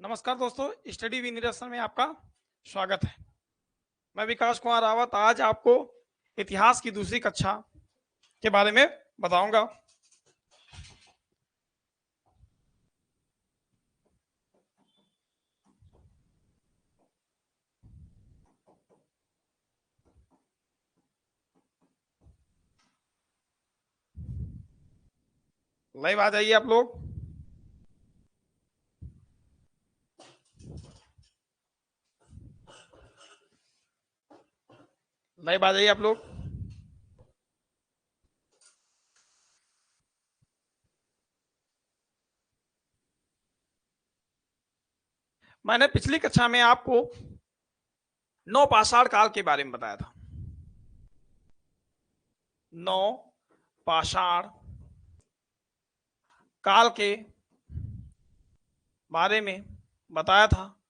नमस्कार दोस्तों, study with निरसन में आपका स्वागत है। मैं विकास कुमार रावत आज आपको इतिहास की दूसरी कक्षा के बारे में बताऊंगा। लाइव आ जाइए आप लोग। लाइव आ जाइए आप लोग। मैंने पिछली कक्षा में आपको नौ पाषाण काल के बारे में बताया था। नौ पाषाण काल के बारे में बताया था,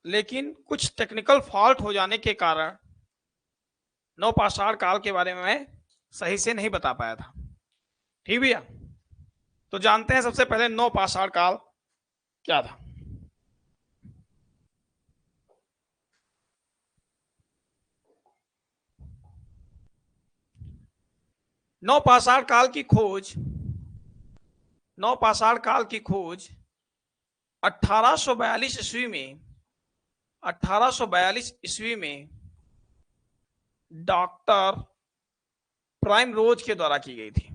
लेकिन कुछ टेक्निकल फॉल्ट हो जाने के कारण नौ पाषाण काल के बारे में मैं सही से नहीं बता पाया था। ठीक भैया, तो जानते हैं सबसे पहले नौ पाषाण काल क्या था। नौ पाषाण काल की खोज 1842 ईस्वी में 1842 ईस्वी में डॉक्टर प्राइम रोज के द्वारा की गई थी।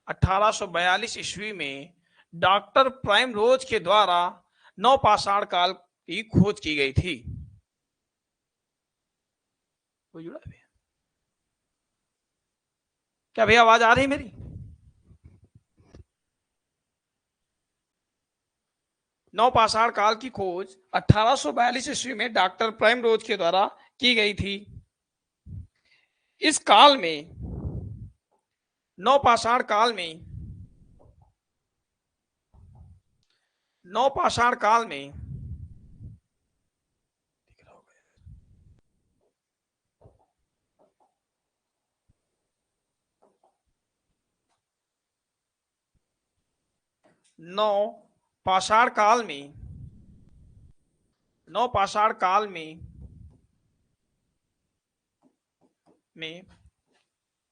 1842 ईस्वी में डॉक्टर प्राइम रोज के द्वारा नौ पाषाण काल की खोज की गई थी। कोई जुड़ा भैया? क्या भैया आवाज आ रही मेरी? नौ पाषाण काल की खोज 1842 ईस्वी में डॉक्टर प्राइम रोज के द्वारा की गई थी। इस काल में नौ पाषाण काल में नौ पाषाण काल में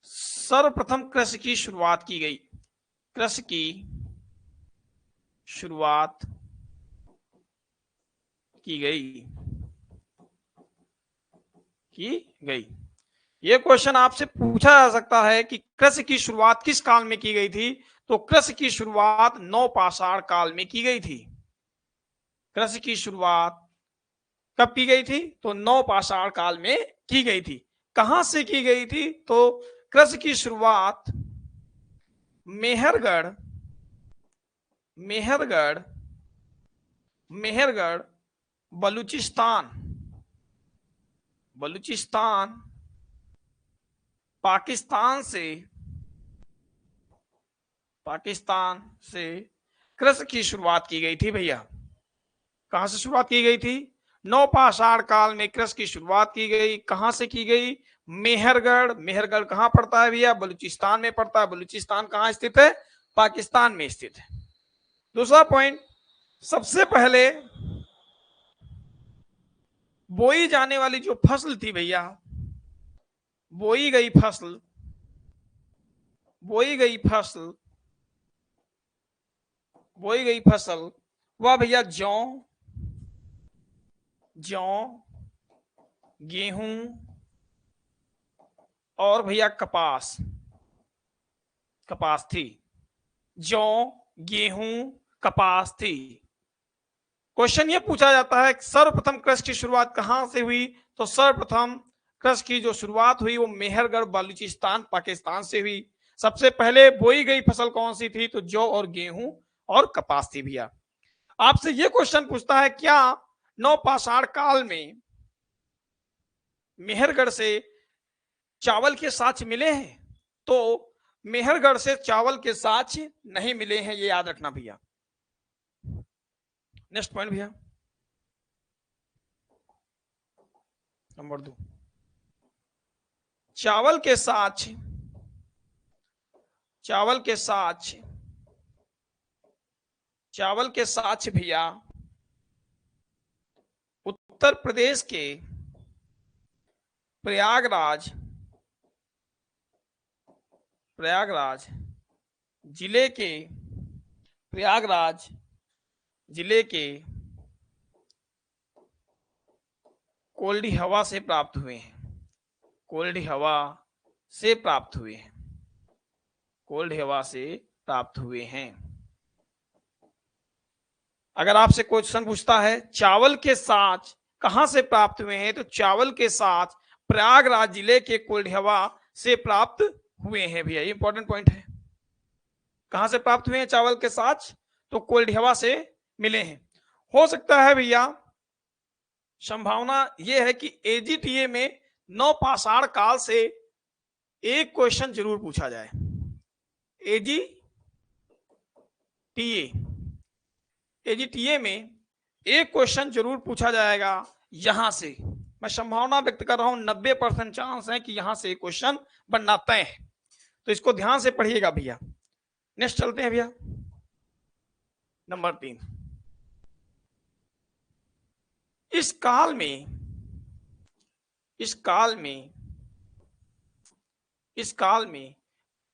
सर्वप्रथम कृषि की शुरुआत की गई। कृषि की शुरुआत की गई। ये क्वेश्चन आपसे पूछा जा सकता है कि कृषि की शुरुआत किस काल में की गई थी, तो कृषि की शुरुआत नौ पाषाण काल में की गई थी। कृषि की शुरुआत कब की गई थी? तो नौ पाषाण काल में की गई थी। कहां से की गई थी? तो कृषि की शुरुआत मेहरगढ़ बलूचिस्तान पाकिस्तान से कृषि की शुरुआत की गई थी। भैया कहां से शुरुआत की गई थी? नौ पाषाण काल में कृषि की शुरुआत की गई। कहां से की गई? मेहरगढ़ कहां पड़ता है भैया? बलूचिस्तान में पड़ता है। बलूचिस्तान कहां स्थित है? पाकिस्तान में स्थित है। दूसरा पॉइंट, सबसे पहले बोई जाने वाली जो फसल थी भैया, बोई गई फसल वह भैया जौ, गेहूं और भैया कपास थी। जौ, गेहूं, कपास थी। क्वेश्चन ये पूछा जाता है सर्वप्रथम कृषि की शुरुआत कहां से हुई? तो सर्वप्रथम कृषि की जो शुरुआत हुई वो मेहरगढ़ बलूचिस्तान पाकिस्तान से हुई। सबसे पहले बोई गई फसल कौन सी थी? तो जौ और गेहूं और कपास थी। भैया आपसे ये क्वेश्चन पूछता है क्या नौ पाषाण काल में मेहरगढ़ से चावल के साक्ष्य मिले हैं? तो मेहरगढ़ से चावल के साक्ष्य नहीं मिले हैं, ये याद रखना भैया। नेक्स्ट पॉइंट भैया, नंबर 2, चावल के साथ, चावल के साथ, चावल के साथ भैया उत्तर प्रदेश के प्रयागराज, प्रयागराज जिले के, प्रयागराज जिले के कोल्डी हवा से प्राप्त हुए हैं, कोल्डी हवा से प्राप्त हुए हैं, कोल्ड हवा से प्राप्त हुए हैं। अगर आपसे क्वेश्चन पूछता है चावल के साथ कहां से प्राप्त हुए हैं, तो चावल के साथ प्रयागराज जिले के कोल्ड हवा से प्राप्त हुए हैं भैया, ये इंपॉर्टेंट पॉइंट है। कहां से प्राप्त हुए हैं चावल के साथ, तो कोल्ड हवा से मिले हैं। हो सकता है भैया, संभावना यह है कि एजीटीए में नवपाषाण काल से एक क्वेश्चन जरूर पूछा जाए। एजीटीए में एक क्वेश्चन जरूर पूछा जाएगा यहां से। मैं संभावना व्यक्त कर रहा हूं, 90% चांस है कि यहां से क्वेश्चन बनना तय है, तो इसको ध्यान से पढ़िएगा भैया। नेक्स्ट चलते हैं भैया, नंबर 3, इस काल में, इस काल में, इस काल में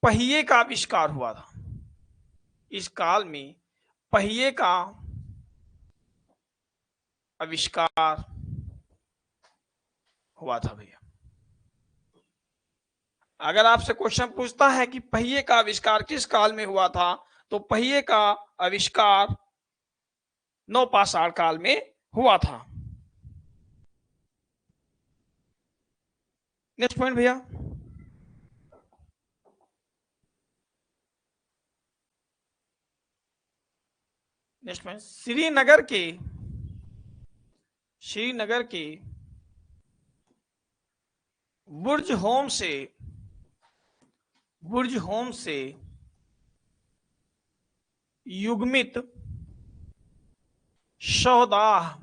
पहिए का आविष्कार हुआ था। इस काल में पहिए का आविष्कार हुआ था भैया। अगर आपसे क्वेश्चन पूछता है कि पहिए का आविष्कार किस काल में हुआ था, तो पहिए का आविष्कार नवपाषाण काल में हुआ था। नेक्स्ट पॉइंट भैया, नेक्स्ट पॉइंट, श्रीनगर के, श्रीनगर के बुर्ज होम से, बुर्ज होम से युग्मित सौदाह,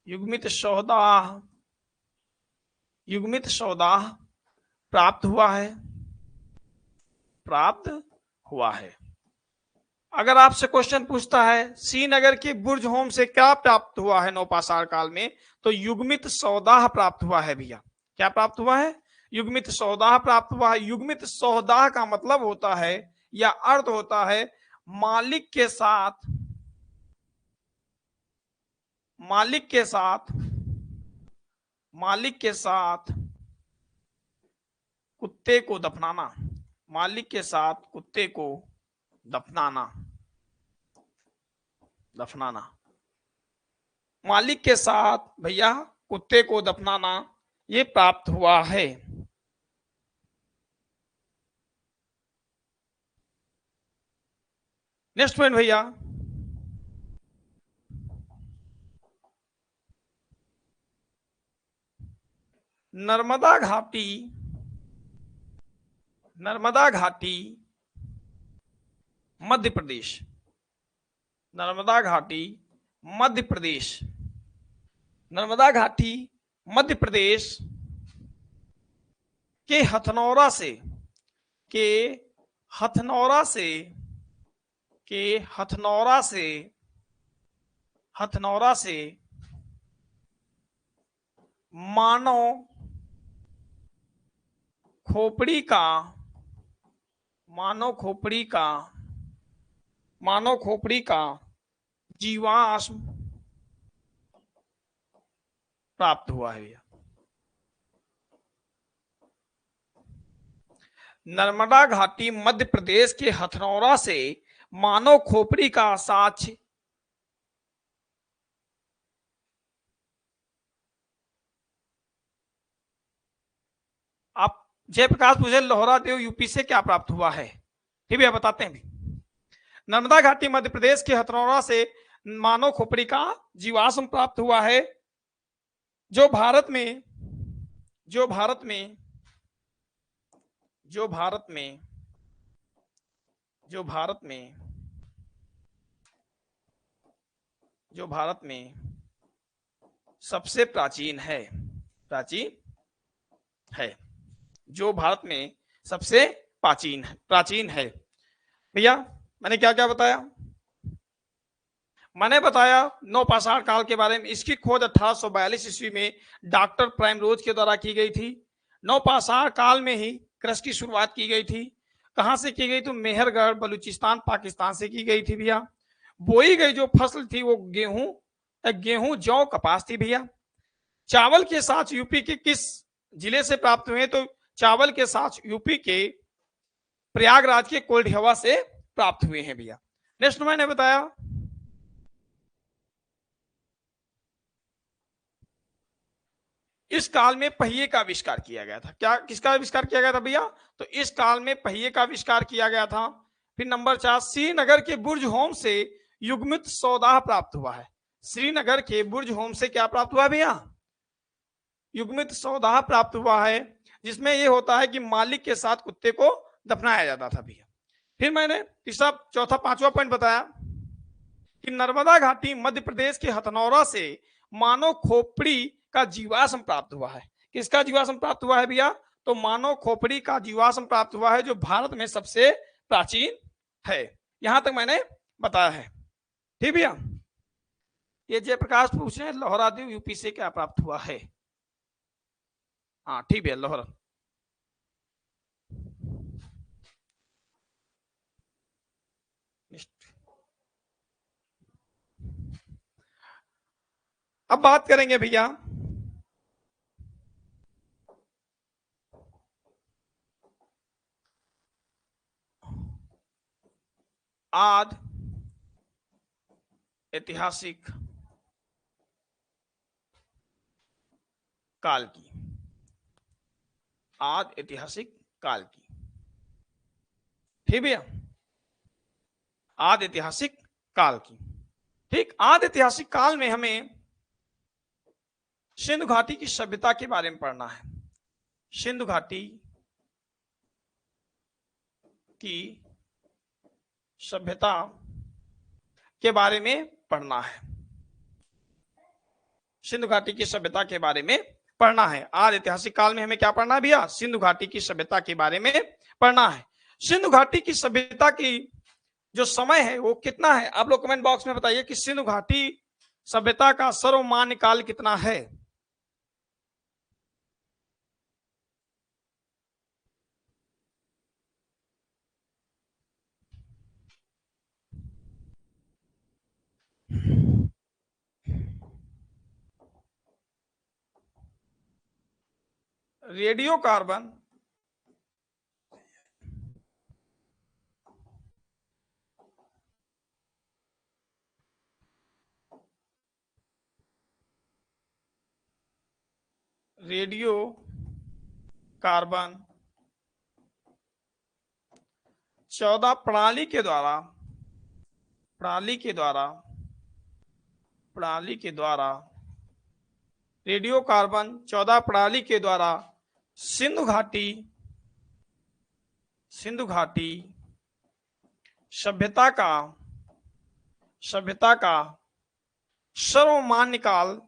युग्मित सौदाह, युग्मित सौदाह प्राप्त हुआ है, प्राप्त हुआ है। अगर आपसे क्वेश्चन पूछता है श्रीनगर के बुर्ज होम से क्या प्राप्त हुआ है नवपाषाण काल में, तो युग्मित सौदाह प्राप्त हुआ है भैया। क्या प्राप्त हुआ है? युग्मित सौदाह प्राप्त हुआ है। युग्मित सौदाह का मतलब होता है या अर्थ होता है मालिक के साथ, मालिक के साथ, मालिक के साथ कुत्ते को दफनाना, मालिक के साथ कुत्ते को दफनाना, दफनाना, मालिक के साथ भैया कुत्ते को दफनाना, ये प्राप्त हुआ है। नेक्स्ट पॉइंट भैया, नर्मदा घाटी, नर्मदा घाटी मध्य प्रदेश, नर्मदा घाटी मध्य प्रदेश, नर्मदा घाटी मध्य प्रदेश के हथनौरा से, के हथनौरा से, के हथनौरा से, हथनौरा से मानव खोपड़ी का, मानव खोपड़ी का, मानव खोपड़ी का जीवाश्म प्राप्त हुआ है भैया। नर्मदा घाटी मध्य प्रदेश के हथनौरा से मानव खोपड़ी का साक्ष्य आप जयप्रकाश मुझे लोहरा देव यूपी से क्या प्राप्त हुआ है, ठीक है बताते हैं भी। नर्मदा घाटी मध्य प्रदेश के हथनौरा से मानव खोपड़ी का जीवाश्म प्राप्त हुआ है, जो भारत में, जो भारत में, जो भारत में, जो भारत में, जो भारत में सबसे प्राचीन है, प्राचीन है, जो भारत में सबसे प्राचीन है। भैया मैंने क्या क्या बताया? मैंने बताया नौपाषाण काल के बारे में। इसकी खोज 1842 ईस्वी में डॉक्टर प्राइमरोज के द्वारा की गई थी। नौपाषाण काल में ही कृषि की शुरुआत की गई थी। कहां से की गई? तो मेहरगढ़ बलूचिस्तान पाकिस्तान से की गई थी भैया। बोई गई जो फसल थी वो गेहूं जौ कपास थी भैया। चावल के साथ यूपी के किस जिले से प्राप्त हुए? तो चावल के साथ यूपी के प्रयागराज के कोल्ड से प्राप्त हुए हैं भैया। नेक्स्ट मैंने बताया इस काल में पहिए का आविष्कार किया गया था। क्या किसका आविष्कार किया गया था भैया? तो इस काल में पहिए का आविष्कार किया गया था। फिर नंबर 4, श्रीनगर के बुर्ज होम से युग्मित सौदा प्राप्त हुआ है। श्रीनगर के बुर्ज होम से क्या प्राप्त हुआ भैया? युग्मित सौदा प्राप्त हुआ है, जिसमें यह होता है कि मालिक के साथ कुत्ते को दफनाया जाता था भैया। फिर मैंने तीसरा चौथा पांचवा पॉइंट बताया कि नर्मदा घाटी मध्य प्रदेश के हथनौरा से मानव खोपड़ी का जीवाश्म प्राप्त हुआ है। किसका जीवाश्म प्राप्त हुआ है भैया? तो मानव खोपड़ी का जीवाश्म प्राप्त हुआ है, जो भारत में सबसे प्राचीन है। यहां तक मैंने बताया है। ठीक भैया। ये जयप्रकाश पूछ रहे हैं लोहरादेव यूपी से क्या प्राप्त हुआ है? हाँ ठीक है, लोहरा। अब बात करेंगे भैया आद ऐतिहासिक काल की। आद ऐतिहासिक काल की। ठीक भैया, आद ऐतिहासिक काल की। ठीक, आद ऐतिहासिक काल में हमें सिंधु घाटी की सभ्यता के बारे में पढ़ना है। सिंधु घाटी की सभ्यता के बारे में पढ़ना है। सिंधु घाटी की सभ्यता के बारे में पढ़ना है। आद ऐतिहासिक काल में हमें क्या पढ़ना है भैया? सिंधु घाटी की सभ्यता के बारे में पढ़ना है। सिंधु घाटी की सभ्यता की जो समय है वो कितना है? आप लोग कमेंट बॉक्स में बताइए कि सिंधु घाटी सभ्यता का सर्वमान्य काल कितना है? रेडियो कार्बन रेडियो कार्बन 14 प्रणाली के द्वारा रेडियो कार्बन 14 प्रणाली के द्वारा सिंधु घाटी सभ्यता का सर्वमान्य काल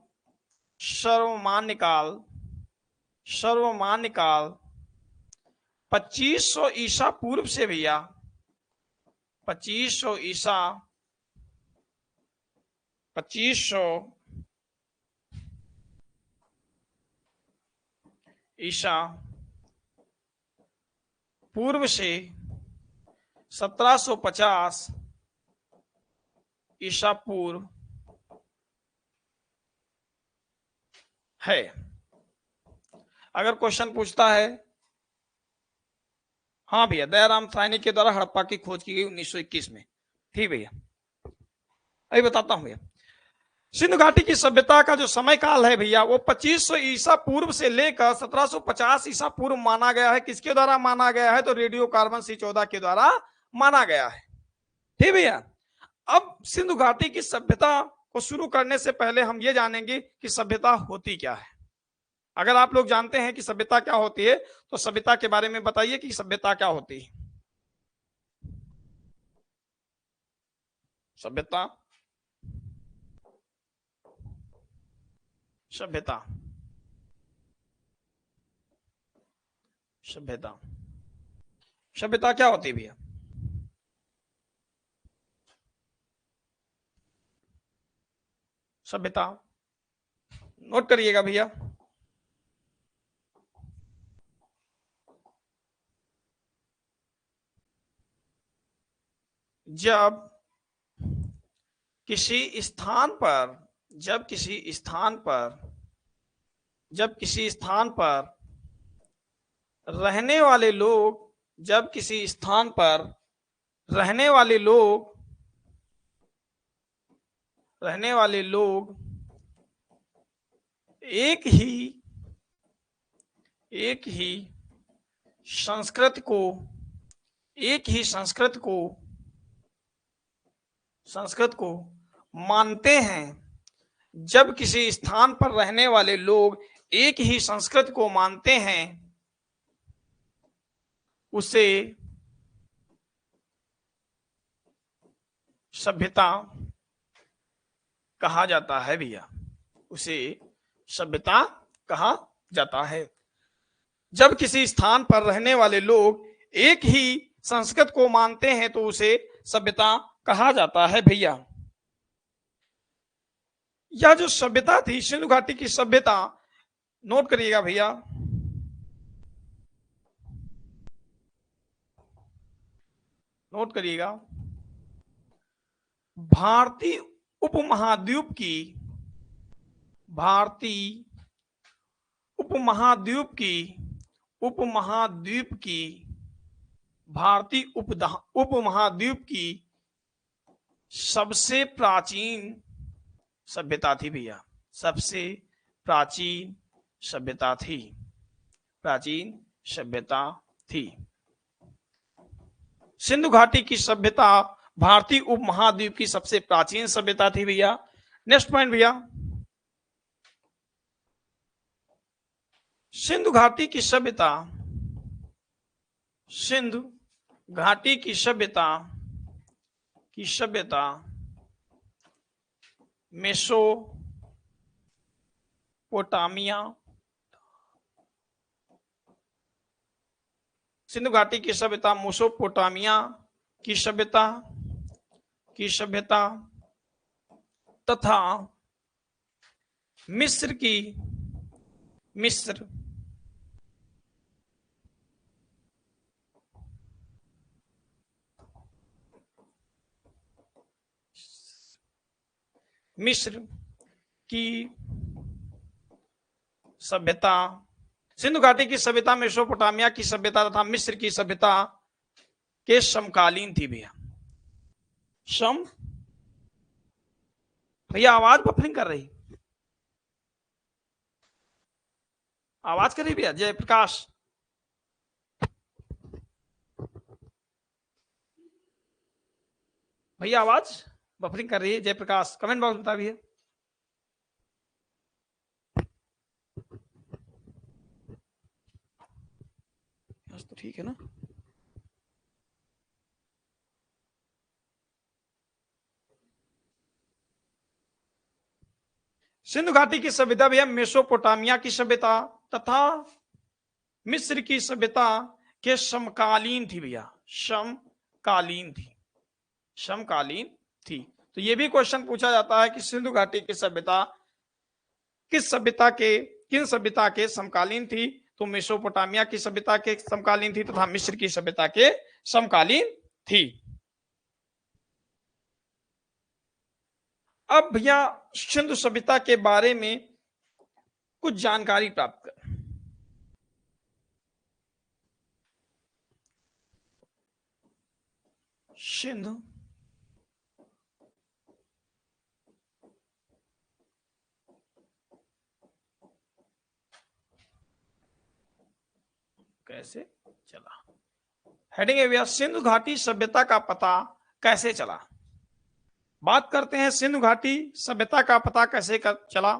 2500 ईसा पूर्व से भैया 2500 ईसा पूर्व से 1750 ईसा पूर्व है। अगर क्वेश्चन पूछता है, हाँ भैया, दयाराम साहनी के द्वारा हड़प्पा की खोज की गई 1921 में। ठीक भैया, अभी बताता हूं भैया। सिंधु घाटी की सभ्यता का जो समय काल है भैया वो 2500 ईसा पूर्व से लेकर 1750 ईसा पूर्व माना गया है। किसके द्वारा माना गया है? तो रेडियो कार्बन C14 के द्वारा माना गया है। ठीक भैया। अब सिंधु घाटी की सभ्यता को शुरू करने से पहले हम ये जानेंगे कि सभ्यता होती क्या है। अगर आप लोग जानते हैं कि सभ्यता क्या होती है तो सभ्यता के बारे में बताइए कि सभ्यता क्या होती है। सभ्यता सभ्यता। सभ्यता क्या होती है भैया? सभ्यता नोट करिएगा भैया। जब किसी स्थान पर जब किसी स्थान पर रहने वाले लोग जब किसी स्थान पर रहने वाले लोग एक ही संस्कृत को मानते हैं। जब किसी स्थान पर रहने वाले लोग एक ही संस्कृत को मानते हैं, उसे सभ्यता कहा जाता है भैया। उसे सभ्यता कहा जाता है। जब किसी स्थान पर रहने वाले लोग एक ही संस्कृत को मानते हैं तो उसे सभ्यता कहा जाता है भैया। यह जो सभ्यता थी, सिंधु घाटी की सभ्यता, नोट करिएगा भैया। नोट करिएगा, भारतीय उपमहाद्वीप की सबसे प्राचीन सभ्यता थी भैया। सबसे प्राचीन सभ्यता थी। सिंधु घाटी की सभ्यता भारतीय उपमहाद्वीप की सबसे प्राचीन सभ्यता थी भैया। नेक्स्ट पॉइंट भैया, सिंधु घाटी की सभ्यता मेसोपोटामिया सिंधु घाटी की सभ्यता मेसोपोटामिया की सभ्यता तथा मिस्र की सभ्यता, सिंधु घाटी की सभ्यता मेसोपोटामिया की सभ्यता तथा मिस्र की सभ्यता के समकालीन थी भैया। भैया आवाज बफरिंग कर रही, आवाज कर रही भैया। जयप्रकाश, भैया आवाज बफरिंग कर रही है। जयप्रकाश कमेंट बॉक्स बताइए। तो ठीक है ना। सिंधु घाटी की सभ्यता भैया मेसोपोटामिया की सभ्यता तथा मिस्र की सभ्यता के समकालीन थी भैया। समकालीन थी। तो ये भी क्वेश्चन पूछा जाता है कि सिंधु घाटी की सभ्यता किन सभ्यता के समकालीन थी। तो मेसोपोटामिया की सभ्यता के समकालीन थी तथा मिस्र की सभ्यता के समकालीन थी। अब भैया सिंधु सभ्यता के बारे में कुछ जानकारी प्राप्त कर। सिंधु कैसे चला, हेडिंग है भैया सिंधु घाटी सभ्यता का पता कैसे चला। बात करते हैं सिंधु घाटी सभ्यता का पता कैसे चला।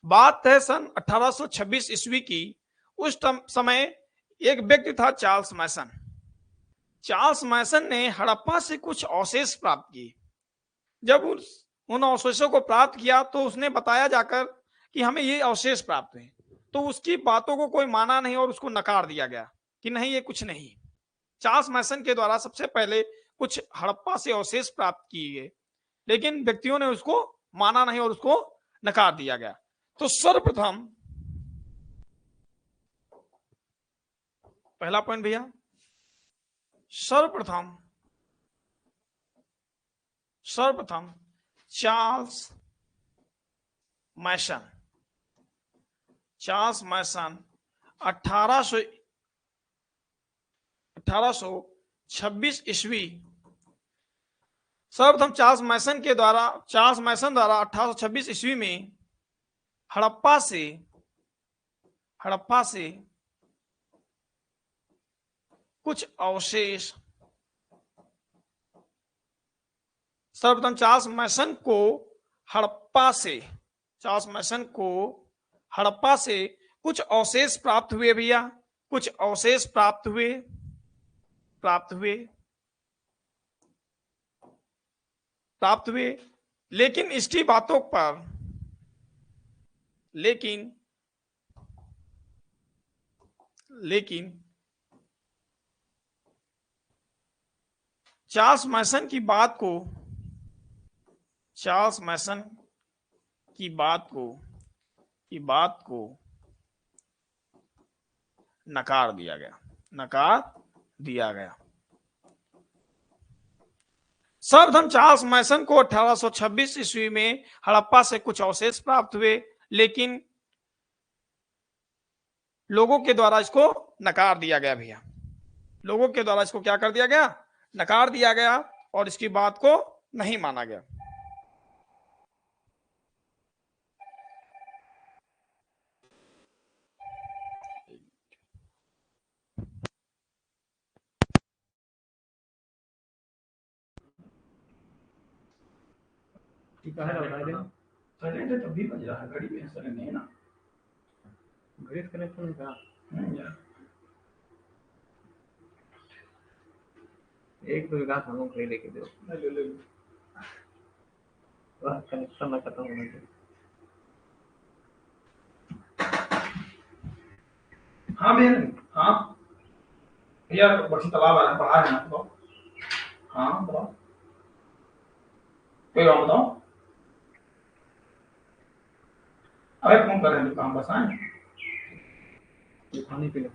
बात है सन 1826 ईस्वी की। उस समय एक व्यक्ति था चार्ल्स मैसन ने हड़प्पा से कुछ अवशेष प्राप्त किए। जब उन अवशेषों को प्राप्त किया तो उसने बताया जाकर कि हमें ये अवशेष प्राप्त हुए, तो उसकी बातों को कोई माना नहीं और उसको नकार दिया गया। कि नहीं ये कुछ नहीं। चार्ल्स मैसन के द्वारा सबसे पहले कुछ हड़प्पा से अवशेष प्राप्त किए गए, लेकिन व्यक्तियों ने उसको माना नहीं और उसको नकार दिया गया। तो सर्वप्रथम पहला पॉइंट भैया, सर्वप्रथम चार्ल्स मैसन 1826 ईस्वी, सर्वप्रथम चार्ल्स मैसन द्वारा 1826 ईस्वी में हड़प्पा से कुछ अवशेष, सर्वप्रथम चार्ल्स मैसन को हड़प्पा से कुछ अवशेष प्राप्त हुए भैया, कुछ अवशेष प्राप्त हुए, लेकिन इसकी बातों पर लेकिन चार्ल्स मैसन की बात को नकार दिया गया। सर्वप्रथम चार्ल्स मैसन को 1826 ईस्वी में हड़प्पा से कुछ अवशेष प्राप्त हुए, लेकिन लोगों के द्वारा इसको नकार दिया गया भैया। लोगों के द्वारा इसको क्या कर दिया गया? नकार दिया गया और इसकी बात को नहीं माना गया। साइलेंट है तब भी बज रहा है, घड़ी में साइलेंट नहीं है ना, घड़ी कनेक्शन का यार एक दो विकास हम लोग लेके दो, ले वह कनेक्शन ना खत्म होने दे। हाँ भैया, हाँ भैया बच्ची तालाब आ रहा है, पढ़ा रहे हैं आपको। हाँ बताओ, कोई और बताओ। अरे फोन कर रहे हैं, काम बस आए पानी पी लो।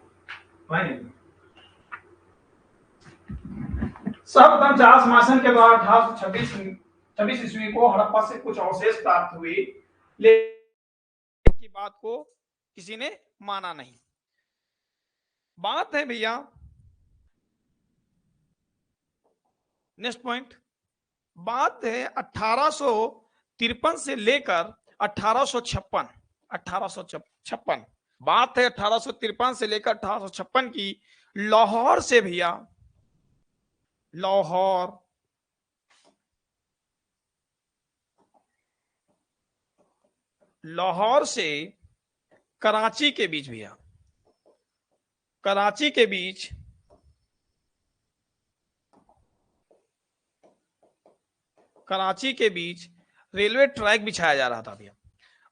सर्वप्रथम चार्ल्स मैसन के द्वारा 1826 ईस्वी को हड़प्पा से कुछ अवशेष प्राप्त हुए, लेकिन की बात को किसी ने माना नहीं। बात है भैया, नेक्स्ट पॉइंट, बात है 1853 से लेकर 1856, बात है 1853 से लेकर 1856 की। लाहौर से भैया, लाहौर से कराची के बीच भैया, कराची के बीच रेलवे ट्रैक बिछाया जा रहा था भैया।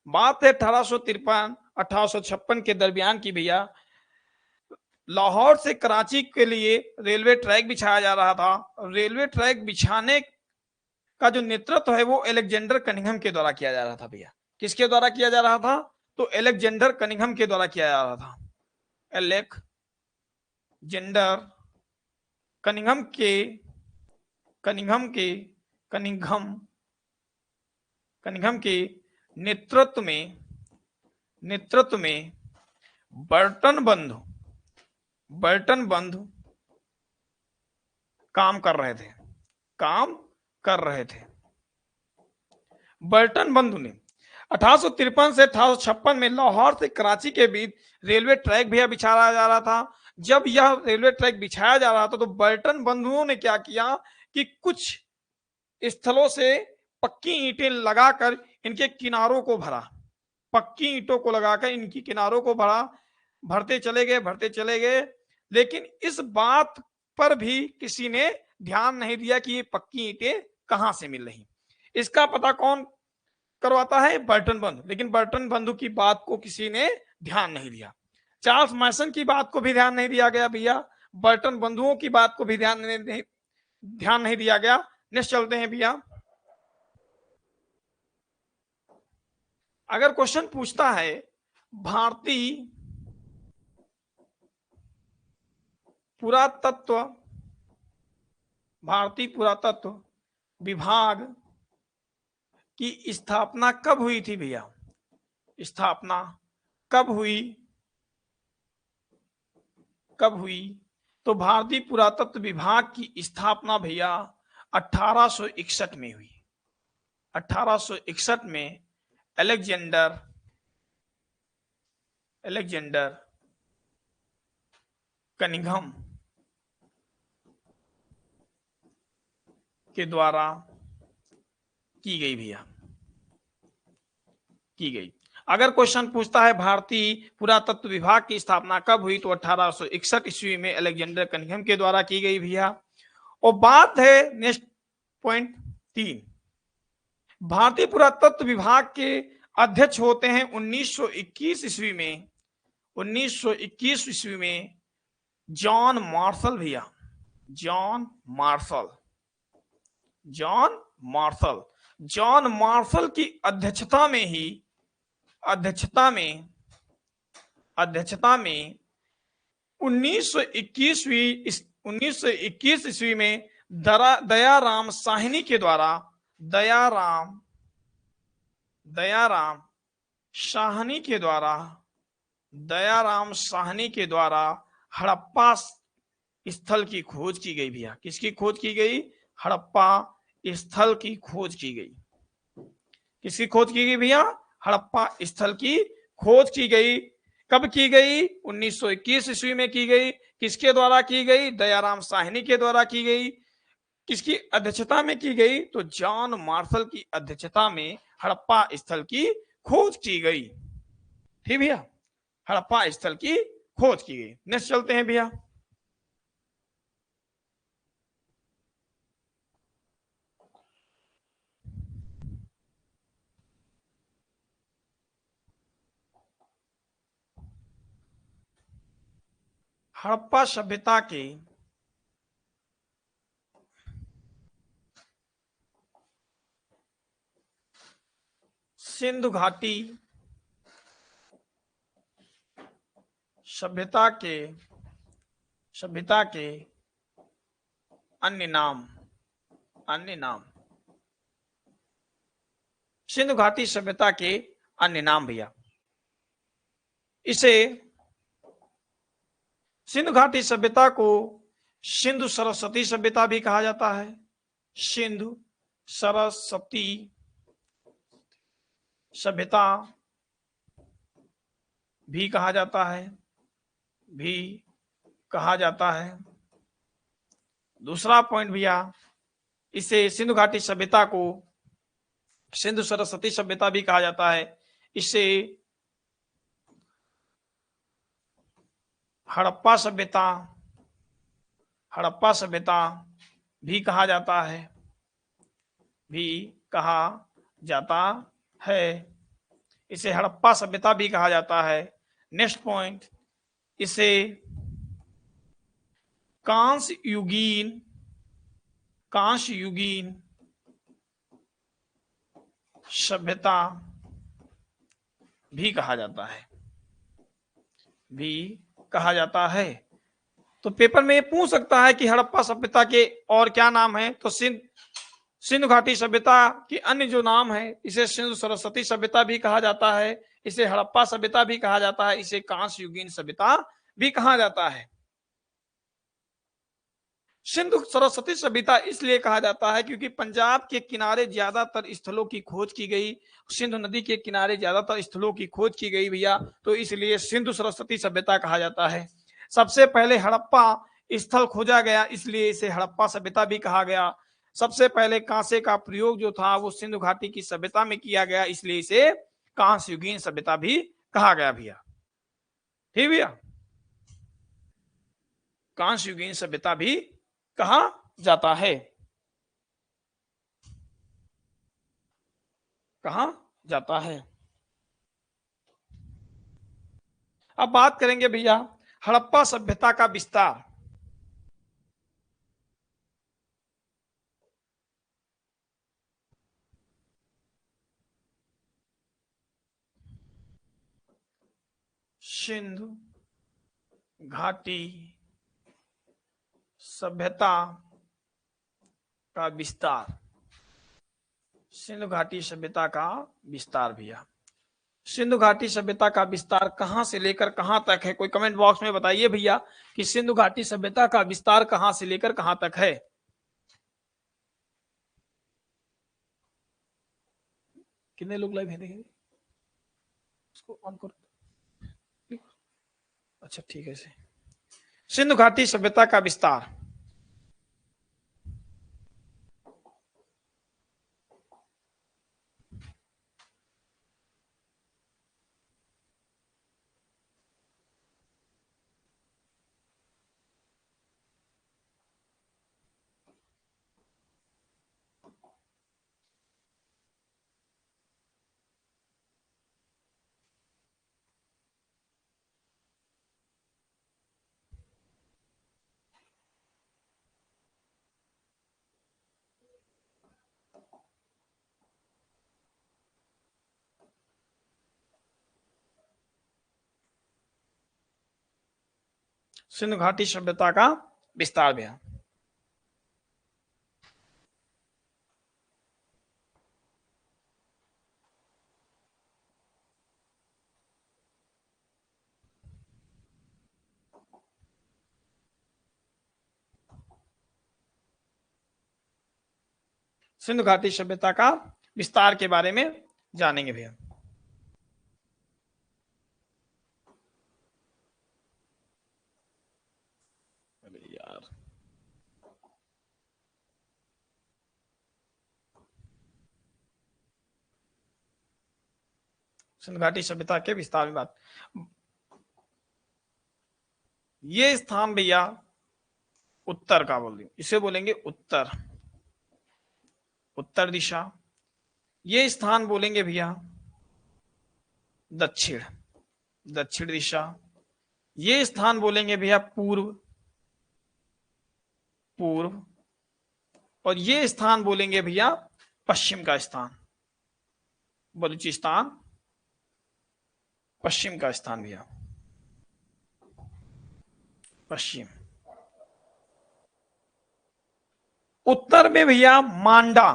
बात है 1853-1856 के दरमियान की भैया। लाहौर से कराची के लिए रेलवे ट्रैक बिछाया जा रहा था। रेलवे ट्रैक बिछाने का जो नेतृत्व है वो अलेक्जेंडर कनिंघम के द्वारा किया जा रहा था भैया। किसके द्वारा किया जा रहा था? तो अलेक्जेंडर कनिंघम के द्वारा किया जा रहा था। अलेक्जेंडर कनिंघम के नेतृत्व में बर्टन बंधु काम कर रहे थे। बर्टन बंधु ने 1853 से 1856 में लाहौर से कराची के बीच रेलवे ट्रैक भी बिछाया जा रहा था। जब यह रेलवे ट्रैक बिछाया जा रहा था तो बर्टन बंधुओं ने क्या किया कि कुछ स्थलों से पक्की ईंटें लगाकर इनके किनारों को भरा, पक्की ईंटों को लगाकर इनकी किनारों को भरते चले गए, लेकिन इस बात पर भी किसी ने ध्यान नहीं दिया कि ये पक्की ईंटें कहां से मिल रही। इसका पता कौन करवाता है? बर्टन बंधु। लेकिन बर्टन बंधु की बात को किसी ने ध्यान नहीं दिया। चार्ल्स मैसन की बात को भी ध्यान नहीं दिया गया भैया, बर्टन बंधुओं की बात को भी ध्यान नहीं दिया गया। नेक्स्ट चलते हैं भैया। अगर क्वेश्चन पूछता है भारतीय पुरातत्व विभाग की स्थापना कब हुई थी भैया? स्थापना कब हुई? तो भारतीय पुरातत्व विभाग की स्थापना भैया 1861 में हुई। 1861 में अलेक्जेंडर कनिंघम के द्वारा की गई भैया, की गई। अगर क्वेश्चन पूछता है भारतीय पुरातत्व विभाग की स्थापना कब हुई, तो 1861 ईस्वी में अलेक्जेंडर कनिंघम के द्वारा की गई भैया। और बात है नेक्स्ट पॉइंट 3, भारतीय पुरातत्व विभाग के अध्यक्ष होते हैं 1921 ईस्वी में, 1921 ईस्वी में जॉन मार्शल भैया, जॉन मार्शल की अध्यक्षता में 1921 ईस्वी में दयाराम साहनी के द्वारा दयाराम साहनी के द्वारा हड़प्पा स्थल की खोज की गई भैया। किसकी खोज की गई? हड़प्पा स्थल की खोज की गई। किसकी खोज की गई भैया? हड़प्पा स्थल की खोज की गई। कब की गई? 1921 ईस्वी में की गई। किसके द्वारा की गई? दयाराम साहनी के द्वारा की गई। किसकी अध्यक्षता में की गई? तो जॉन मार्शल की अध्यक्षता में हड़प्पा स्थल की खोज की गई। ठीक भैया, हड़प्पा स्थल की खोज की गई। नेक्स्ट चलते हैं भैया। हड़प्पा सभ्यता के सिंधु घाटी सभ्यता के अन्य नाम सिंधु घाटी सभ्यता के अन्य नाम भैया। इसे सिंधु घाटी सभ्यता को सिंधु सरस्वती सभ्यता भी कहा जाता है। सिंधु सरस्वती सभ्यता भी कहा जाता है। दूसरा पॉइंट भैया, इसे सिंधु घाटी सभ्यता को सिंधु सरस्वती सभ्यता भी कहा जाता है। इसे हड़प्पा सभ्यता भी कहा जाता है। इसे हड़प्पा सभ्यता भी कहा जाता है। नेक्स्ट पॉइंट, इसे कांस्य युगीन सभ्यता भी कहा जाता है। तो पेपर में ये पूछ सकता है कि हड़प्पा सभ्यता के और क्या नाम है, तो सिंधु घाटी सभ्यता के अन्य जो नाम है, इसे सिंधु सरस्वती सभ्यता भी कहा जाता है, इसे हड़प्पा सभ्यता भी कहा जाता है, इसे कांस्य युगीन सभ्यता भी कहा जाता है। सिंधु सरस्वती सभ्यता इसलिए कहा जाता है क्योंकि पंजाब के किनारे ज्यादातर स्थलों की खोज की गई, सिंधु नदी के किनारे ज्यादातर स्थलों की खोज की गई भैया, तो इसलिए सिंधु सरस्वती सभ्यता कहा जाता है। सबसे पहले हड़प्पा स्थल खोजा गया, इसलिए इसे हड़प्पा सभ्यता भी कहा गया। सबसे पहले कांसे का प्रयोग जो था वो सिंधु घाटी की सभ्यता में किया गया, इसलिए इसे कांस्य युगीन सभ्यता भी कहा गया भैया। ठीक भैया, कांस्य युगीन सभ्यता भी कहा जाता है। अब बात करेंगे भैया हड़प्पा सभ्यता का विस्तार। सिंधु घाटी सभ्यता का विस्तार, सिंधु घाटी सभ्यता का विस्तार भैया। सिंधु घाटी सभ्यता का विस्तार कहां से लेकर कहां तक है? कोई कमेंट बॉक्स में बताइए भैया कि सिंधु घाटी सभ्यता का विस्तार कहां से लेकर कहां तक है। कितने लोग लाइव हैं देखेंगे? उसको ऑन करो। अच्छा ठीक है। सिंधु घाटी सभ्यता का विस्तार, सिंधु घाटी सभ्यता का विस्तार भैया। सिंधु घाटी सभ्यता का विस्तार के बारे में जानेंगे भैया। अरे यार सिंधु घाटी सभ्यता के विस्तार में बात, ये स्थान भैया उत्तर का बोल दी, इसे बोलेंगे उत्तर, उत्तर दिशा। ये स्थान बोलेंगे भैया दक्षिण, दक्षिण दिशा। ये स्थान बोलेंगे भैया पूर्व, पूर्व। और ये स्थान बोलेंगे भैया पश्चिम का स्थान, बलूचिस्तान पश्चिम का स्थान भैया, पश्चिम। उत्तर में भैया मांडा,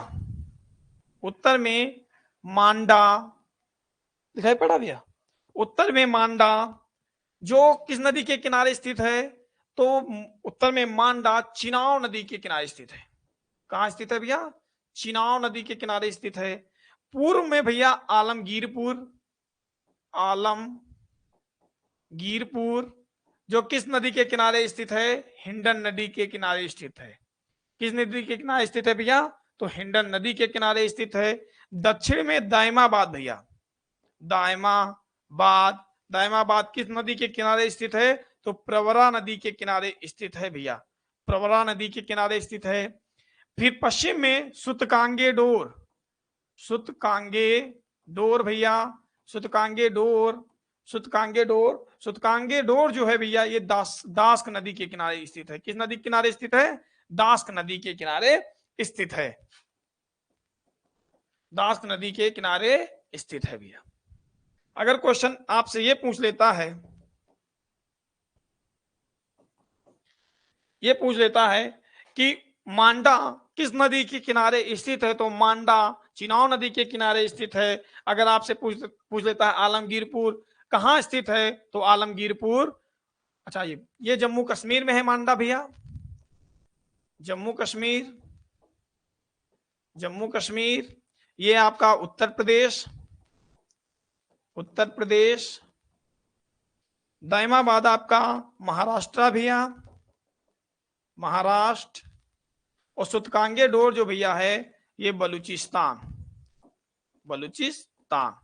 उत्तर में मांडा दिखाई पड़ा भैया। उत्तर में मांडा जो किस नदी के किनारे स्थित है? तो उत्तर में मांडा चिनाव नदी के किनारे स्थित है। कहां स्थित है भैया? चिनाव नदी के किनारे स्थित है। पूर्व में भैया आलमगीरपुर, आलमगीरपुर जो किस नदी के किनारे स्थित है? हिंडन नदी के किनारे स्थित है। किस नदी के किनारे स्थित है भैया? तो हिंडन नदी के किनारे स्थित है। दक्षिण में दायमाबाद भैया, दायमाबाद, दायमाबाद किस नदी के किनारे स्थित है? तो प्रवरा नदी के किनारे स्थित है भैया, प्रवरा नदी के किनारे स्थित है। फिर पश्चिम में सुतकांगे डोर, सुतकांगे डोर भैया, सुतकांगे डोर, सुतकांगे डोर, सुतकांगे डोर जो है भैया ये दास्क नदी के किनारे स्थित है। किस नदी के किनारे स्थित है? दास्क नदी के किनारे स्थित है, दास्क नदी के किनारे स्थित है भैया। अगर क्वेश्चन आपसे ये पूछ लेता है, ये पूछ लेता है कि मांडा किस नदी के किनारे स्थित है? तो मांडा चिनाव नदी के किनारे स्थित है। अगर आपसे पूछ लेता है आलमगीरपुर कहां स्थित है? तो आलमगीरपुर, अच्छा ये जम्मू कश्मीर में है मांडा भैया, जम्मू कश्मीर, जम्मू कश्मीर। ये आपका उत्तर प्रदेश, उत्तर प्रदेश। दायमाबाद आपका महाराष्ट्र भैया, महाराष्ट्र। और सुतकांगे डोर जो भैया है ये बलूचिस्तान, बलूचिस्तान।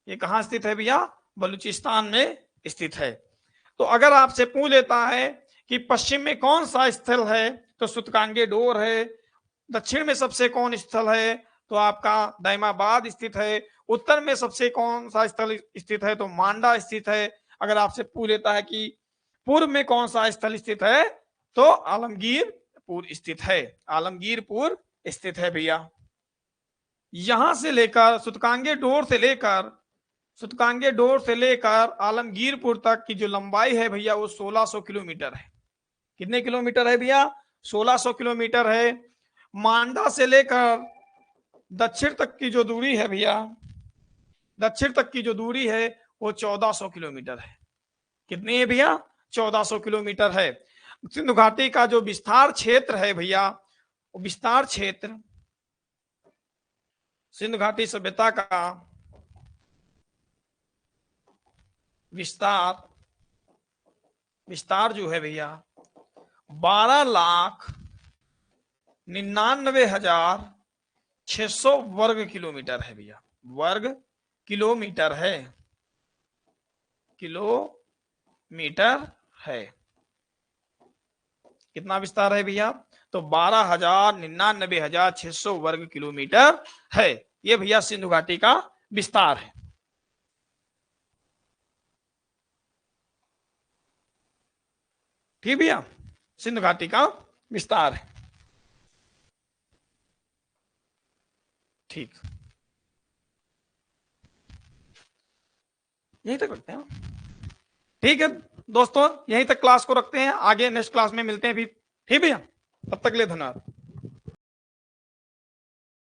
ये कहां स्थित है भैया? बलूचिस्तान में स्थित है। तो अगर आपसे पूछ लेता है कि पश्चिम में कौन सा स्थल है? तो सुतकांगे डोर है। दक्षिण में सबसे कौन स्थल है? तो आपका दायमाबाद स्थित है। उत्तर में सबसे कौन सा स्थल स्थित है? तो मांडा स्थित है। अगर आपसे पूछ लेता है कि पूर्व में कौन सा स्थल स्थित है, तो आलमगीरपुर स्थित है, आलमगीरपुर स्थित है भैया। यहां से लेकर सुतकांगे डोर से लेकर आलमगीरपुर तक की जो लंबाई है भैया वो 1600 किलोमीटर है। कितने किलोमीटर है भैया? 1600 किलोमीटर है। मांडा से लेकर दक्षिण तक की जो दूरी है भैया, दक्षिण तक की जो दूरी है वो 1400 किलोमीटर है। कितनी है भैया? 1400 किलोमीटर है। सिंधु घाटी का जो विस्तार क्षेत्र है भैया, वो विस्तार क्षेत्र सिंधु घाटी सभ्यता का विस्तार जो है भैया 12,99,600 वर्ग किलोमीटर है भैया, वर्ग किलोमीटर है, किलोमीटर है। कितना विस्तार है भैया? तो 12,99,600 वर्ग किलोमीटर है। ये भैया सिंधु घाटी का विस्तार है। ठीक भैया, सिंधु घाटी का विस्तार है। ठीक, यहीं तक रखते हैं। ठीक है दोस्तों, यहीं तक क्लास को रखते हैं, आगे नेक्स्ट क्लास में मिलते हैं फिर। ठीक भैया, तब तक के लिए धन्यवाद।